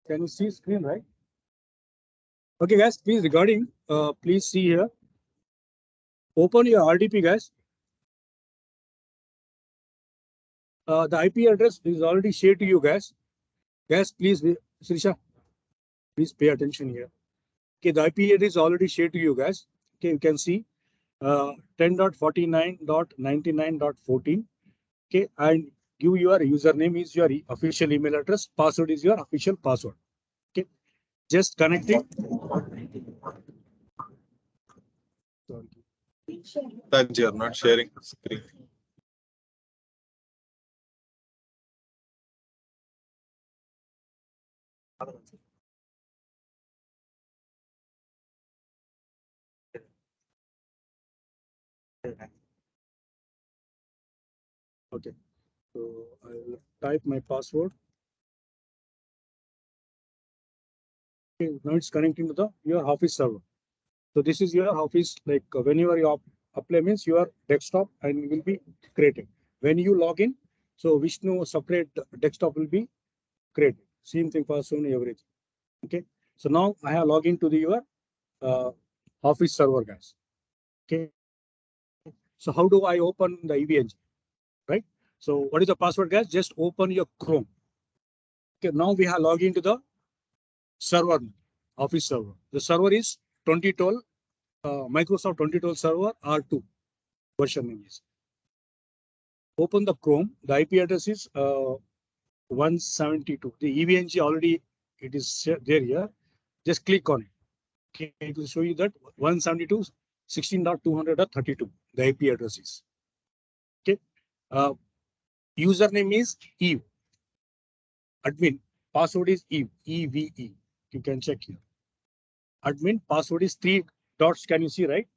Can you see screen, right? Okay, guys, please regarding, please see here. Open your RDP, guys. The IP address is already shared to you, guys. Guys, please, Srisha, please pay attention here. Okay, the IP address is already shared to you, guys. Okay, you can see 10.49.99.14. Okay, and give your username is your official email address, password is your official password. Okay, just connecting. That you are not sharing screen. Okay, so I will type my password. Okay, now it's connecting to your Office server. So this is your Office, like whenever you apply means your desktop and will be created. When you log in, so Vishnu separate desktop will be created. Same thing for Sony, everything. Okay, so now I have logged into your Office server, guys. Okay, so how do I open the EVNG? Right? So what is the password, guys? Just open your Chrome. Okay, now we have logged into the server, Office server. The server is 2012, Microsoft 2012 server R2 version name is. Open the Chrome. The IP address is 172. The EVNG already it is there here. Just click on it. Okay, it will show you that 172.16.200.32. The IP address is. Okay. Username is Eve. Admin password is Eve. EVE. You can check here. Admin password is 3 dots. Can you see, right?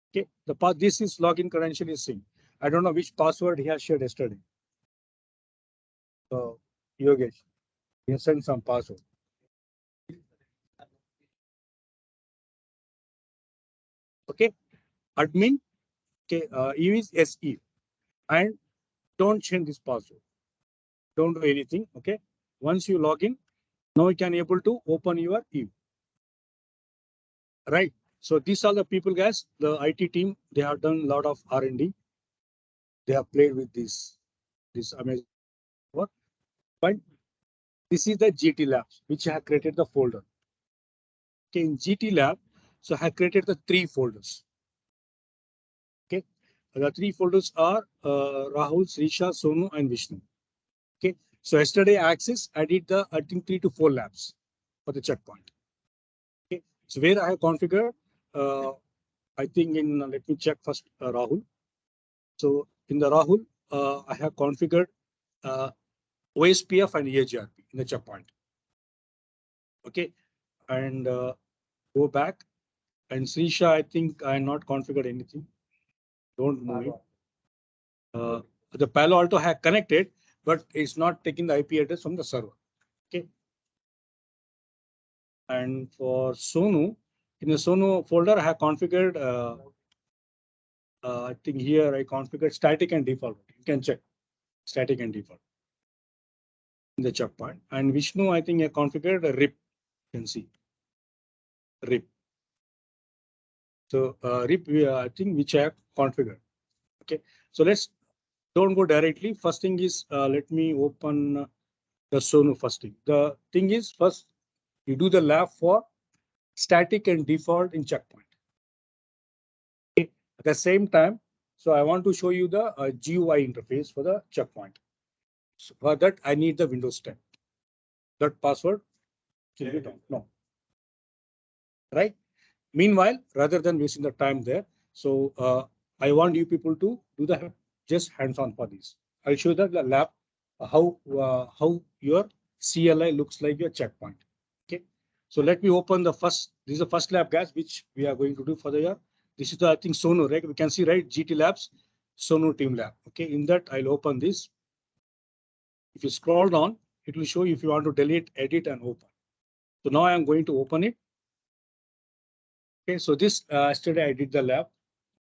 Okay. The path. This is login credential is same. I don't know which password he has shared yesterday. Yogesh, he has sent some password. Okay. Admin. Okay. Eve is SE. And don't change this password. Don't do anything. Okay. Once you log in, now you can able to open your Eve. Right. So these are the people, guys. The IT team, they have done a lot of R&D. They have played with this amazing work. But this is the GT Labs, which I have created the folder. Okay, in GT Lab, so I have created the 3 folders. Okay, the 3 folders are Rahul, Srisha, Sonu, and Vishnu. Okay, so yesterday Access, I did the I think 3 to 4 labs for the checkpoint. Okay, so where I have configured, I think in let me check first Rahul. So in the Rahul, I have configured OSPF and EAGRP in the checkpoint. Okay, and go back. And Srisha, I think I not configured anything. Don't move it. The Palo Alto have connected, but it's not taking the IP address from the server. Okay. And for Sonu, in the Sonu folder, I have configured. I think here I configured static and default. You can check static and default in the checkpoint. And Vishnu, I think I configured a RIP. You can see RIP. So RIP, I think which I have configured. Okay. So let's don't go directly. First thing is let me open the Sonu first thing. The thing is first you do the lab for static and default in checkpoint. Okay. At the same time, so I want to show you the GUI interface for the checkpoint. So for that, I need the Windows 10. That password should be done. No. Right. Meanwhile, rather than wasting the time there, so I want you people to do the just hands-on for this. I'll show you the lab how your CLI looks like your checkpoint. Okay, so let me open the first. This is the first lab, guys, which we are going to do for the year. This is the I think Sonu, right? We can see right GT Labs, Sonu Team Lab. Okay, in that I'll open this. If you scroll down, it will show you if you want to delete, edit, and open. So now I am going to open it. Okay, so this yesterday I did the lab.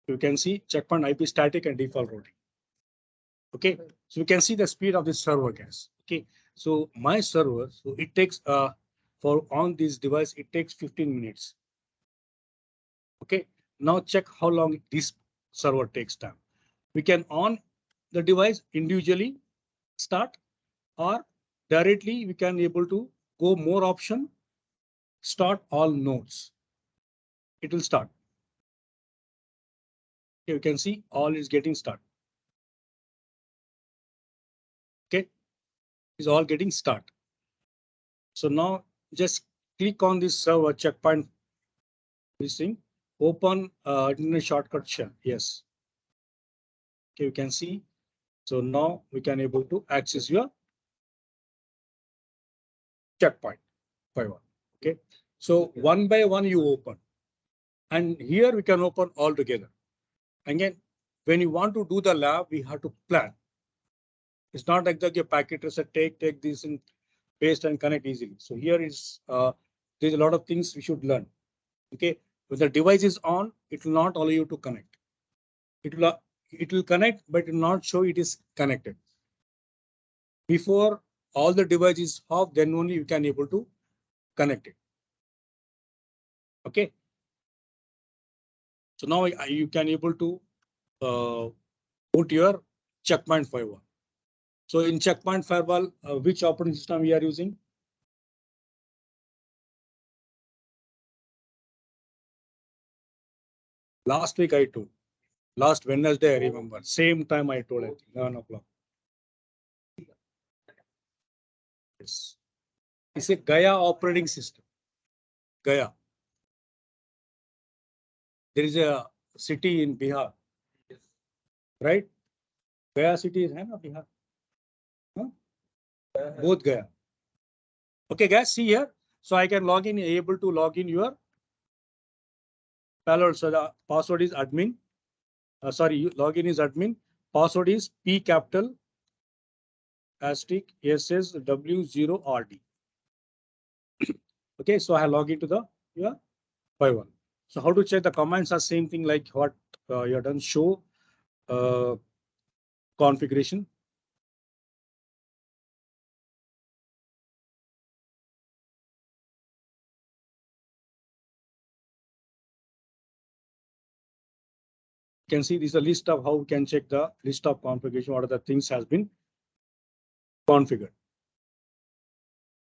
You can see checkpoint IP static and default routing. Okay, so we can see the speed of this server, guys. Okay, So my server, so it takes for on this device, it takes 15 minutes. Okay, now check how long this server takes time. We can on the device individually start, or directly we can able to go more option, start all nodes. It will start. Okay, you can see all is getting started. Okay, is all getting start. So now just click on this server checkpoint. This thing, open internet shortcut shell. Yes. Okay, you can see. So now we can able to access your checkpoint 5.1. Okay, so one by one you open, and here we can open all together. Again, when you want to do the lab, we have to plan. It's not like the packet tracer take this and paste and connect easily. So here is there's a lot of things we should learn. Okay, when the device is on, it will not allow you to connect. It will connect, but it will not show it is connected. Before all the device is off, then only you can able to connect it. Okay. So now you can able to put your checkpoint firewall. So in checkpoint firewall, which operating system we are using? Last week I told. Last Wednesday I remember. Same time I told, I think 11 o'clock. Yes. It's a Gaya operating system. Gaya. There is a city in Bihar, right? Gaya city is Bihar. Huh? Both Gaya. Okay, guys, see here. So I can log in, able to log in your PALO. So the password is admin. Sorry, login is admin. Password is P capital asterisk SSW0RD. Okay, so I log into the by one. So how to check the commands are same thing like what you have done. Show configuration. You can see this is a list of how we can check the list of configuration. What are the things has been configured.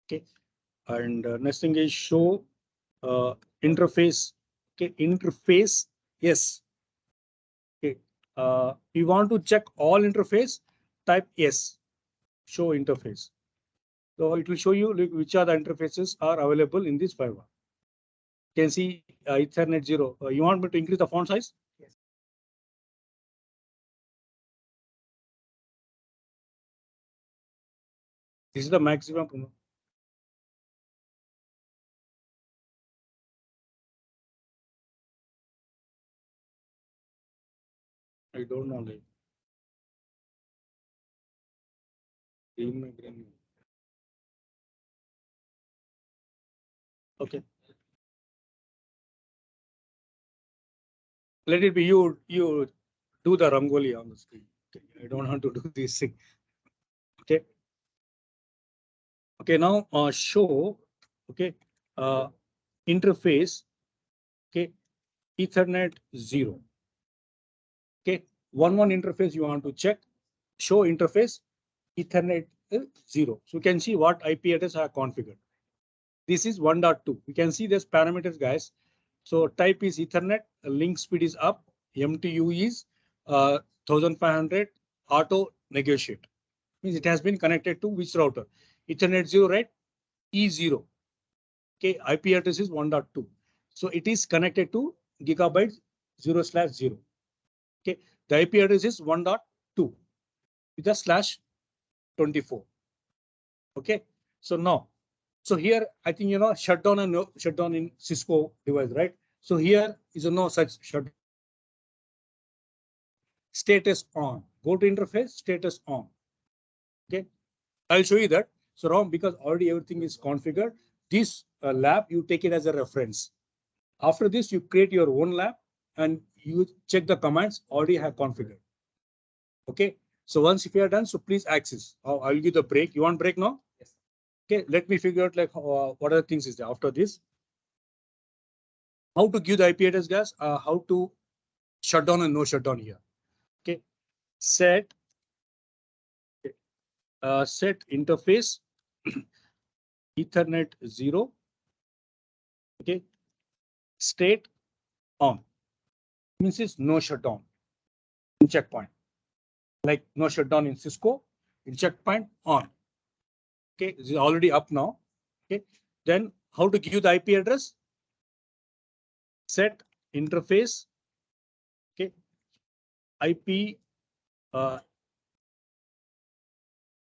Okay, and next thing is show interface. Okay, interface. Yes. Okay, you want to check all interface, type yes, show interface. So it will show you which are the interfaces are available in this firewall. You can see Ethernet 0. You want me to increase the font size? Yes. This is the maximum. I don't know. Okay. Let it be. You do the Rangoli on the screen. Okay. I don't want to do this thing. Okay. Okay. Now show. Okay. Interface. Okay. Ethernet 0. Okay. One interface you want to check. Show interface Ethernet 0. So you can see what IP address are configured. This is 1.2. You can see this parameters, guys. So type is Ethernet, link speed is up, MTU is 1500, auto negotiate. Means it has been connected to which router? Ethernet 0, right? E0. Okay, IP address is 1.2. So it is connected to gigabyte 0/0. Okay, the IP address is 1.2 with a /24. Okay, so now, so here I think shutdown and no shutdown in Cisco device, right? So here is a no such shutdown. Status on. Go to interface, status on. Okay, I'll show you that. So Ram, because already everything is configured, this lab you take it as a reference. After this, you create your own lab and you check the commands already have configured. Okay, so once if you are done, so please access. I'll give the break. You want break now? Okay, let me figure out like what other things is there after this. How to give the IP address, guys? How to shut down and no shutdown here. Okay, set set interface Ethernet 0. Okay, state on means it's no shutdown in checkpoint. Like no shutdown in Cisco, in checkpoint on. Okay, this is already up now. Okay, then how to give the IP address? Set interface. Okay, IP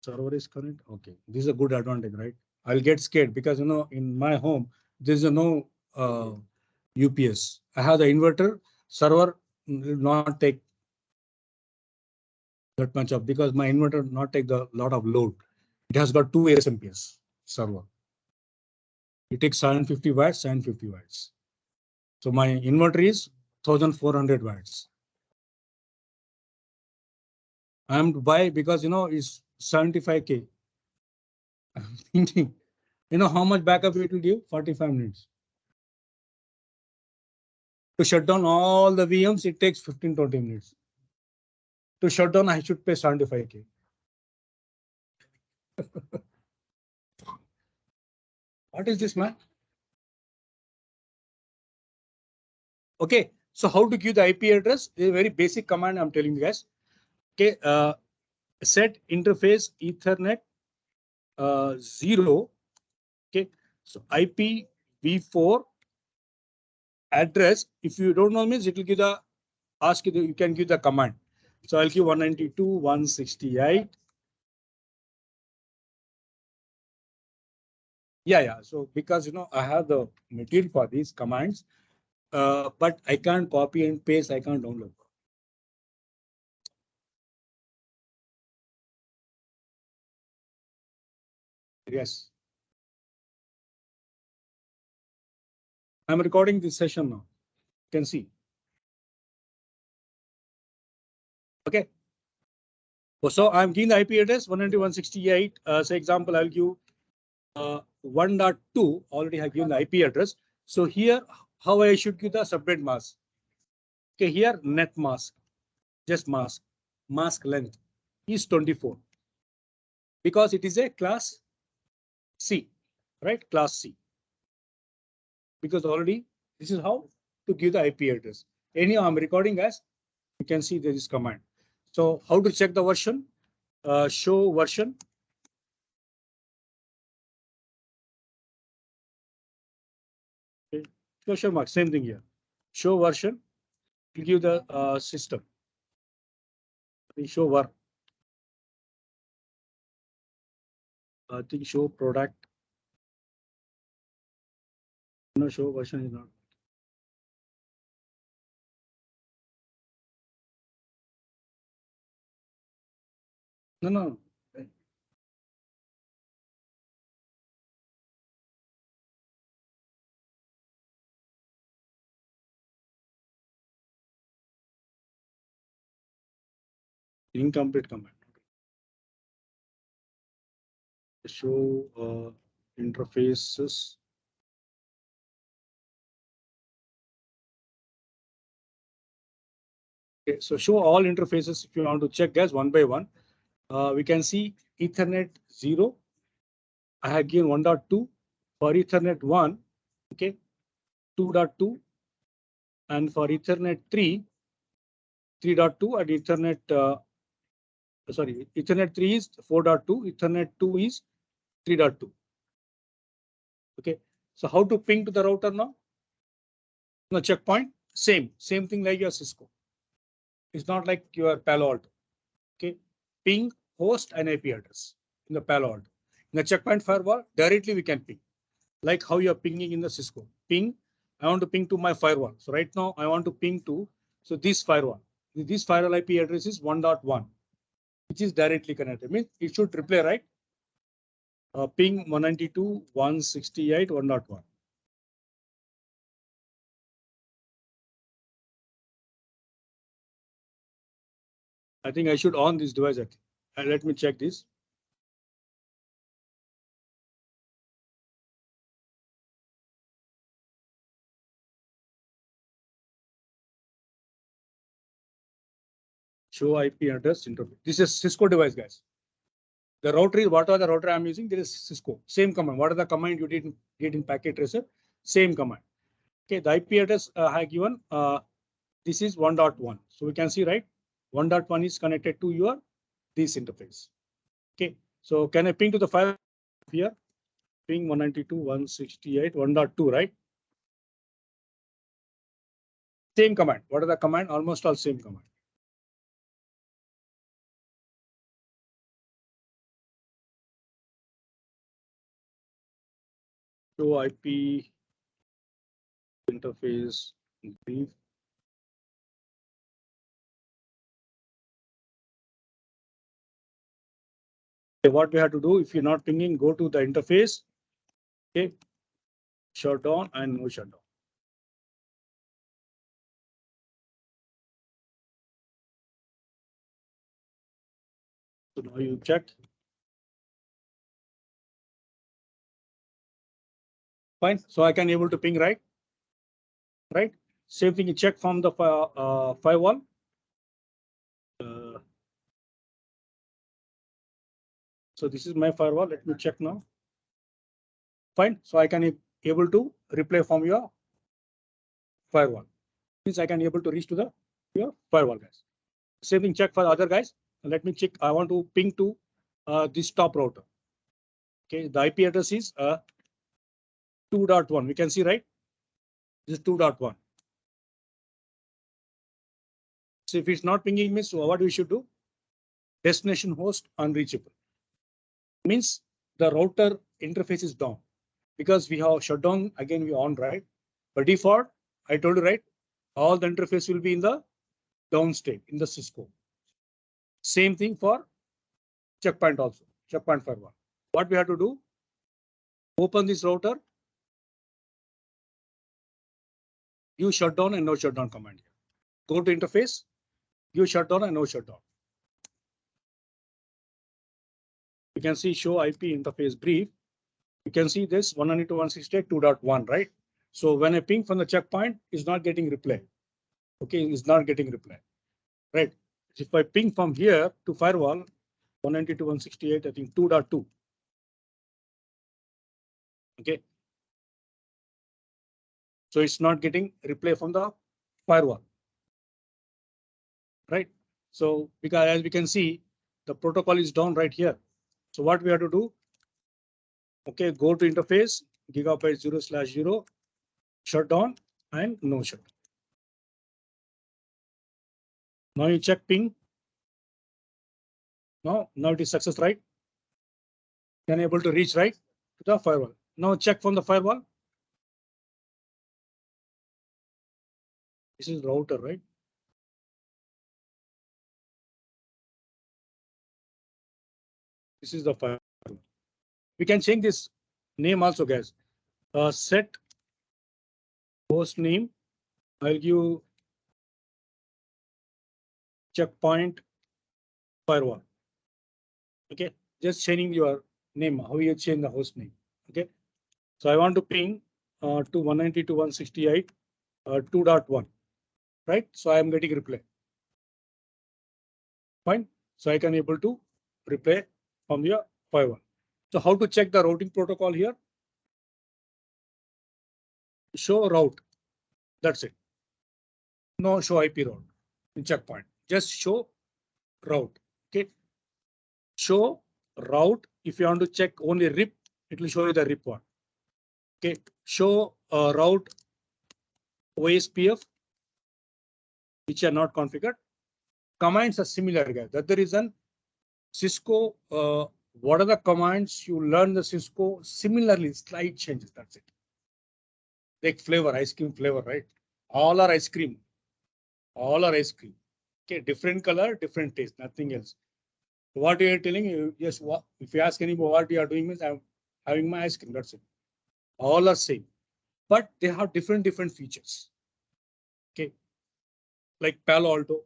server is current. Okay, this is a good advantage, right? I'll get scared because in my home there's no UPS. I have the inverter. Server will not take that much of because my inverter not take the lot of load. It has got 2 SMPS server. It takes 750 watts, 750 watts. So my inverter is 1400 watts. I'm to buy because it's 75K. I'm thinking, how much backup it will give? 45 minutes. To shut down all the VMs, it takes 15-20 minutes. To shut down, I should pay 75K. What is this, man? Okay, so how to give the IP address? A very basic command I'm telling you guys. Okay, set interface Ethernet 0. Okay, so IPv4 address. If you don't know means it will give the ask you. You can give the command. So I'll give 192.168. Yeah. So because I have the material for these commands, but I can't copy and paste. I can't download. Yes. I'm recording this session now. You can see. Okay. So I'm giving the IP address 192.168. Say example, I'll give 1.2. Already have given the IP address. So here, how I should give the subnet mask? Okay, here net mask, just mask length is 24 because it is a class C, right? Class C. Because already this is how to give the IP address. Anyhow, I'm recording as you can see there is command. So how to check the version? Show version. Okay. Question mark, same thing here. Show version to give the system. We show var. I think show product. No, show version is not. No. Incomplete command. Show interfaces. Okay, so show all interfaces if you want to check guys one by one. We can see Ethernet 0. I have given 1.2 for Ethernet 1. Okay, 2.2, and for Ethernet 3, 3.2, and Ethernet Ethernet 3 is 4.2, Ethernet 2 is 3.2. Okay, so how to ping to the router now? No, checkpoint, same thing like your Cisco. It's not like your Palo Alto. Okay, ping host and IP address in the Palo Alto. In the checkpoint firewall, directly we can ping. Like how you're pinging in the Cisco. Ping, I want to ping to my firewall. So right now I want to ping to, so this firewall. This firewall IP address is 1.1, which is directly connected. Means it should reply, right? Ping 192.168 1.1. I think I should on this device. Let me check this. show IP address interface. This is Cisco device, guys. The router is what are the router I'm using? There is Cisco. Same command. What are the command you did in packet tracer? Same command. Okay, the IP address I have given. This is 1.1. So we can see, right? 1.1 is connected to your this interface. Okay, so can I ping to the file here? Ping 192.168 1.2, right? Same command. What are the command? Almost all same command. Show IP interface brief. Okay, what we have to do, if you're not pinging, go to the interface. Okay, shutdown and no shutdown. So now you check. Fine. So I can able to ping, right? Right. Same thing. You check from the firewall. So this is my firewall. Let me check now. Fine. So I can able to replay from your firewall. Means I can able to reach to your firewall, guys. Same thing. Check for the other guys. Let me check. I want to ping to this top router. Okay. The IP address is 2.1. We can see, right? This is 2.1. So if it's not pinging means what we should do? Destination host unreachable. Means the router interface is down because we have shut down. Again, we on, right? By default, I told you, right? All the interface will be in the down state in the Cisco. Same thing for checkpoint also, checkpoint firewall. What we have to do? Open this router. Use shutdown and no shutdown command here. Go to interface. Use shutdown and no shutdown. You can see show IP interface brief. You can see this 192.168 2.1, right? So when I ping from the checkpoint, it's not getting reply. Okay, it's not getting reply, right? If I ping from here to firewall 192.168, I think 2.2. Okay. So it's not getting reply from the firewall, right? So because as we can see, the protocol is down right here. So what we have to do? Okay, go to interface, gigabyte 0/0, shutdown and no shutdown. Now you check ping. Now it is success, right? Can able to reach right to the firewall. Now check from the firewall. This is router, right? This is the firewall. We can change this name also, guys. Set host name. I'll give checkpoint firewall. Okay, just changing your name. How you change the host name? Okay, so I want to ping to 192.168 2.1, right? So I am getting reply. Fine. So I can able to reply from your firewall. So how to check the routing protocol here? Show route. That's it. No show IP route in checkpoint. Just show route. Okay. Show route. If you want to check only RIP, it will show you the RIP one. Okay. Show route OSPF, which are not configured. Commands are similar, guys. That's the reason Cisco. What are the commands you learn the Cisco? Similarly, slight changes. That's it. Like flavor, ice cream flavor, right? All are ice cream. All are ice cream. Okay, different color, different taste, nothing else. What you are telling you, yes, what, if you ask anybody what you are doing means I'm having my ice cream, that's it. All are same, but they have different features. Okay, like Palo Alto.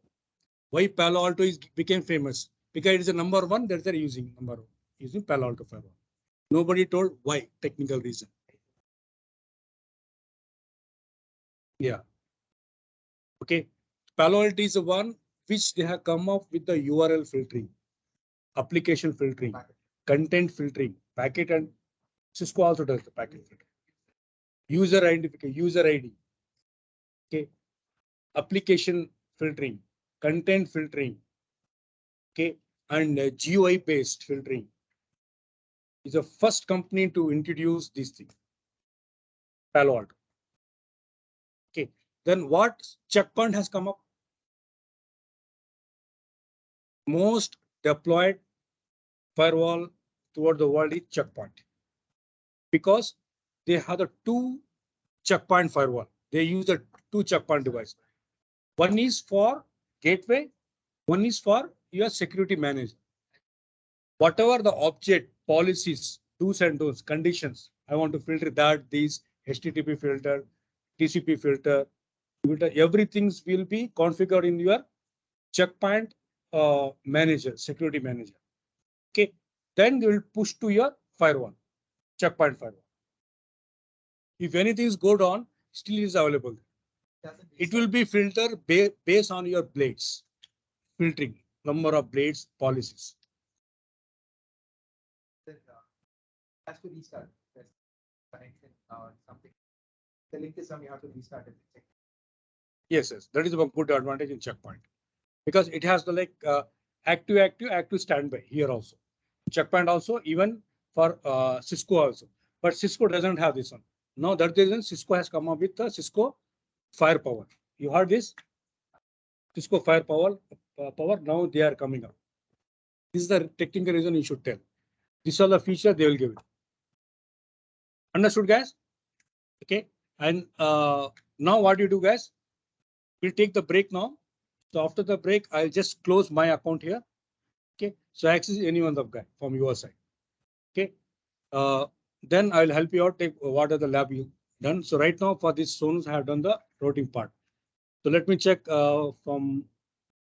Why Palo Alto became famous? Because it is a number one that they're using using Palo Alto firewall. Nobody told why, technical reason. Yeah. Okay. Palo Alto is the one which they have come up with the URL filtering, application filtering, content filtering, packet, and Cisco also does the packet filtering. User identification, user ID, okay, application filtering, content filtering, okay, and GUI based filtering. Is the first company to introduce these things. Palo Alto. Okay, then what checkpoint has come up? Most deployed firewall toward the world is checkpoint, because they have the two checkpoint firewall. They use the two checkpoint device. One is for gateway, one is for your security manager. Whatever the object, policies, do's and don'ts, conditions, I want to filter that, these HTTP filter, TCP filter, everything will be configured in your checkpoint manager, security manager. Okay, then they will push to your firewall, checkpoint firewall. If anything is go down, still is available. It will be filtered based on your blades, filtering, number of blades, policies. Has to restart connection or something. The link is on, you have to restart it. Yes, that is a good advantage in checkpoint, because it has the like active standby here also. Checkpoint also, even for Cisco also, but Cisco doesn't have this one. Now that reason Cisco has come up with the Cisco Firepower. You heard this? Cisco Firepower. Now they are coming up. This is the technical reason you should tell. These are the features they will give it. Understood, guys? Okay. And now what you do, guys? We'll take the break now. So after the break, I'll just close my account here. Okay. So access any one of guy from your side. Okay. Then I'll help you out. Take what are the lab you done. So right now for this zones, I have done the routing part. So let me check from,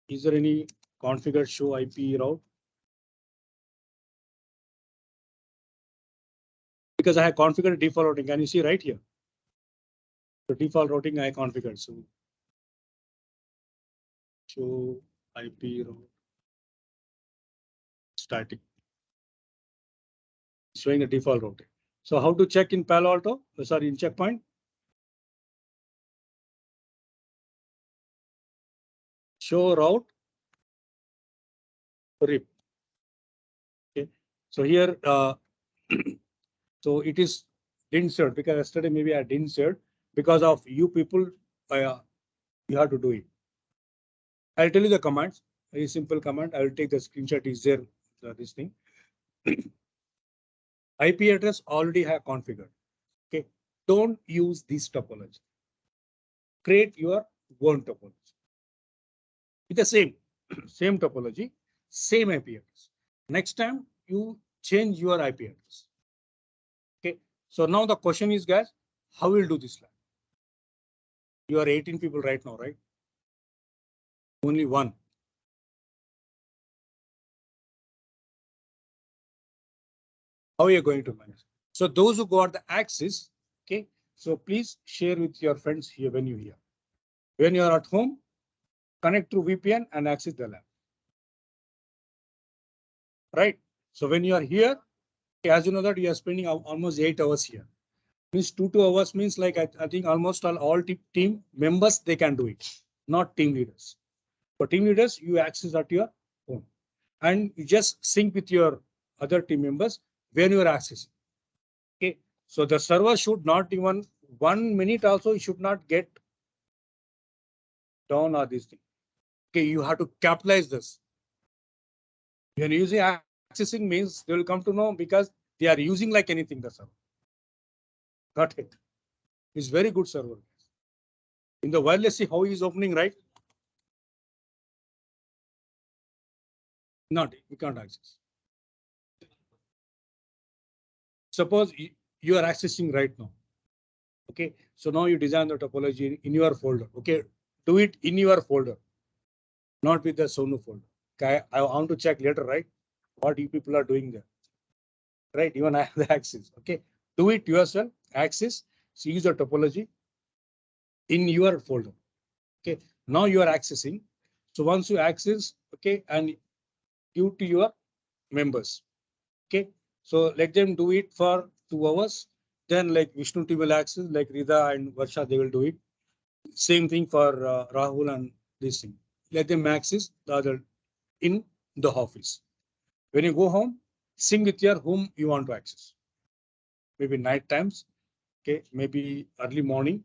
is there any configured show IP route? Because I have configured default routing. Can you see right here? The default routing I configured. So show IP route static. Showing the default routing. So how to check in Palo Alto? Sorry, in checkpoint. Show route RIP. Okay. So here, so it is didn't serve, because yesterday maybe I didn't serve because of you people. You have to do it. I'll tell you the commands. Very simple command. I will take the screenshot. Is there this thing? IP address already have configured. Okay. Don't use this topology. Create your own topology. With the same topology, same IP address. Next time you change your IP address. Okay. So now the question is, guys, how will do this lab? You are 18 people right now, right? Only one. How are you going to manage? So those who got the access, okay. So please share with your friends here when you hear. When you are at home, connect through VPN and access the lab. Right. So when you are here, as you know that you are spending almost 8 hours here. Means 2 hours means like I think almost all team members they can do it, not team leaders. For team leaders, you access at your home and you just sync with your other team members when you are accessing. Okay, so the server should not even 1 minute also should not get down or this thing. Okay, you have to capitalize this. When using accessing means they will come to know because they are using like anything the server. Got it? It's very good server. In the wireless, see how he is opening, right? Not, we can't access. Suppose you are accessing right now. Okay, so now you design the topology in your folder. Okay, do it in your folder, not with the Sonu folder. Okay, I want to check later, right? What you people are doing there, right? Even I have the access. Okay, do it yourself. Access, so use the topology in your folder. Okay, now you are accessing. So once you access, okay, and give to your members, okay. So let them do it for 2 hours. Then like Vishnu team will access, like Rida and Varsha, they will do it. Same thing for Rahul and this thing. Let them access the other in the office. When you go home, sync with your whom you want to access. Maybe night times, okay, maybe early morning,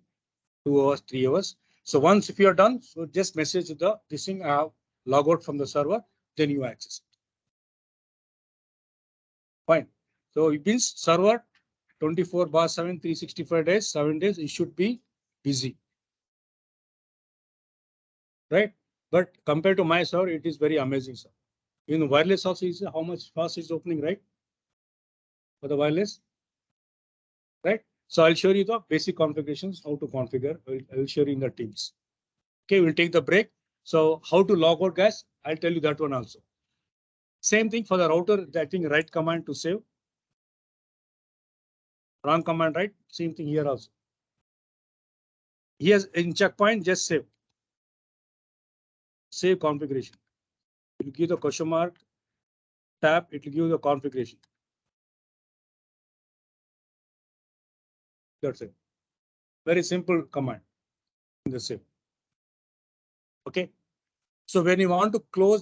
2 hours, 3 hours. So once if you are done, so just message the this thing, I have log out from the server, then you access it. Fine. So it means server 24/7, 365 days, 7 days, it should be busy. Right? But compared to my server, it is very amazing, sir. In wireless also is how much fast is opening, right? For the wireless, right? So I'll show you the basic configurations, how to configure. I will show you in the Teams. Okay, we'll take the break. So how to log out, guys? I'll tell you that one also. Same thing for the router, I think right command to save. Wrong command, right? Same thing here also. Here's in checkpoint, just save. Save configuration. It will give the question mark, tab, it will give the configuration. That's it. Very simple command in the save. Okay. So when you want to close